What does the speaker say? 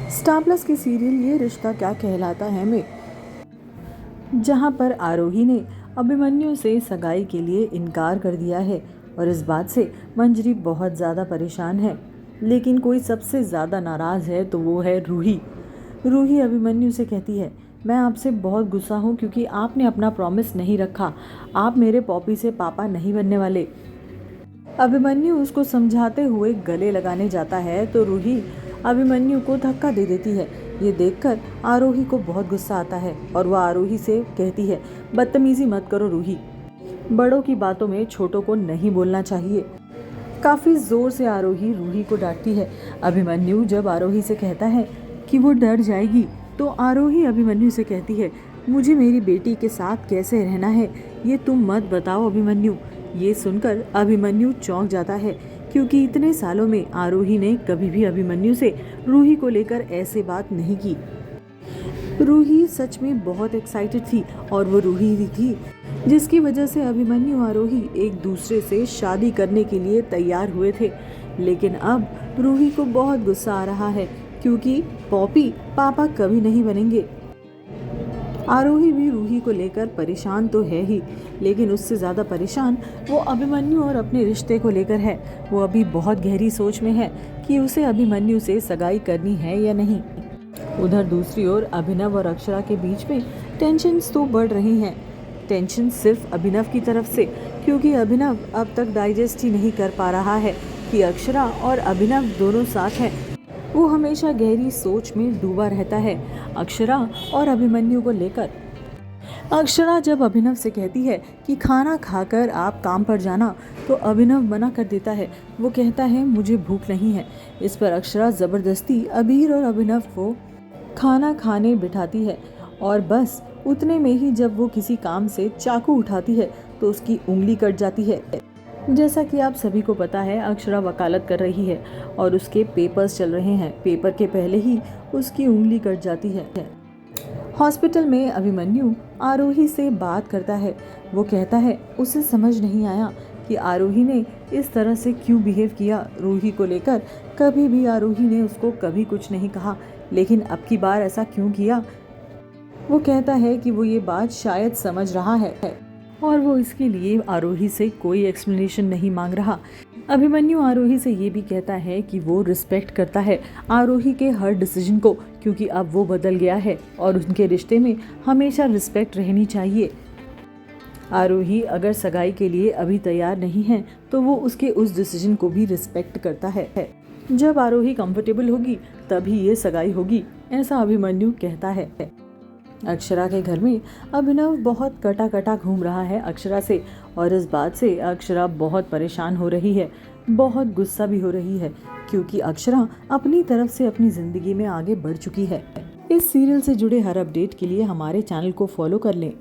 Star plus की serial ये रिश्ता क्या कहलाता है में जहां पर आरोही ने अभिमन्यु से सगाई के लिए इनकार कर दिया है और इस बात से मंजरी बहुत ज़्यादा परेशान है। लेकिन कोई सबसे ज़्यादा नाराज़ है तो वो है रूही। रूही अभिमन्यु से कहती है, मैं आपसे बहुत गुस्सा हूँ क्योंकि आपने अपना प्रॉमिस नहीं रखा। आप मेरे पॉपी से पापा नहीं बनने वाले। अभिमन्यु उसको समझाते हुए गले लगाने जाता है तो रूही अभिमन्यु को धक्का दे देती है। ये देखकर आरोही को बहुत गुस्सा आता है और वह आरोही से कहती है, बदतमीजी मत करो रूही, बड़ों की बातों में छोटों को नहीं बोलना चाहिए। काफी जोर से आरोही रूही को डांटती है। अभिमन्यु जब आरोही से कहता है कि वो डर जाएगी तो आरोही अभिमन्यु से कहती है, मुझे मेरी बेटी के साथ कैसे रहना है ये तुम मत बताओ अभिमन्यु। ये सुनकर अभिमन्यु चौंक जाता है क्योंकि इतने सालों में आरोही ने कभी भी अभिमन्यु से रूही को लेकर ऐसे बात नहीं की। रूही सच में बहुत एक्साइटेड थी और वो रूही ही थी जिसकी वजह से अभिमन्यु आरोही एक दूसरे से शादी करने के लिए तैयार हुए थे। लेकिन अब रूही को बहुत गुस्सा आ रहा है क्योंकि पॉपी पापा कभी नहीं बनेंगे। आरोही भी रूही को लेकर परेशान तो है ही, लेकिन उससे ज़्यादा परेशान वो अभिमन्यु और अपने रिश्ते को लेकर है। वो अभी बहुत गहरी सोच में है कि उसे अभिमन्यु से सगाई करनी है या नहीं। उधर दूसरी ओर अभिनव और अक्षरा के बीच में टेंशन्स तो बढ़ रही हैं। टेंशन सिर्फ अभिनव की तरफ से, क्योंकि अभिनव अब तक डाइजेस्ट ही नहीं कर पा रहा है कि अक्षरा और अभिनव दोनों साथ हैं। वो हमेशा गहरी सोच में डूबा रहता है अक्षरा और अभिमन्यु को लेकर। अक्षरा जब अभिनव से कहती है कि खाना खाकर आप काम पर जाना तो अभिनव मना कर देता है। वो कहता है मुझे भूख नहीं है। इस पर अक्षरा ज़बरदस्ती अबीर और अभिनव को खाना खाने बिठाती है और बस उतने में ही जब वो किसी काम से चाकू उठाती है तो उसकी उंगली कट जाती है। जैसा कि आप सभी को पता है, अक्षरा वकालत कर रही है और उसके पेपर्स चल रहे हैं। पेपर के पहले ही उसकी उंगली कट जाती है। हॉस्पिटल में अभिमन्यु आरोही से बात करता है। वो कहता है उसे समझ नहीं आया कि आरोही ने इस तरह से क्यों बिहेव किया रूही को लेकर। कभी भी आरोही ने उसको कभी कुछ नहीं कहा, लेकिन अब की बार ऐसा क्यों किया। वो कहता है कि वो ये बात शायद समझ रहा है और वो इसके लिए आरोही से कोई एक्सप्लेनेशन नहीं मांग रहा। अभिमन्यु आरोही से ये भी कहता है कि वो रिस्पेक्ट करता है आरोही के हर डिसीजन को, क्योंकि अब वो बदल गया है और उनके रिश्ते में हमेशा रिस्पेक्ट रहनी चाहिए। आरोही अगर सगाई के लिए अभी तैयार नहीं है तो वो उसके उस डिसीजन को भी रिस्पेक्ट करता है। जब आरोही कंफर्टेबल होगी तभी ये सगाई होगी, ऐसा अभिमन्यु कहता है। अक्षरा के घर में अभिनव बहुत कटा घूम रहा है अक्षरा से और इस बात से अक्षरा बहुत परेशान हो रही है, बहुत गुस्सा भी हो रही है क्योंकि अक्षरा अपनी तरफ से अपनी ज़िंदगी में आगे बढ़ चुकी है। इस सीरियल से जुड़े हर अपडेट के लिए हमारे चैनल को फॉलो कर लें।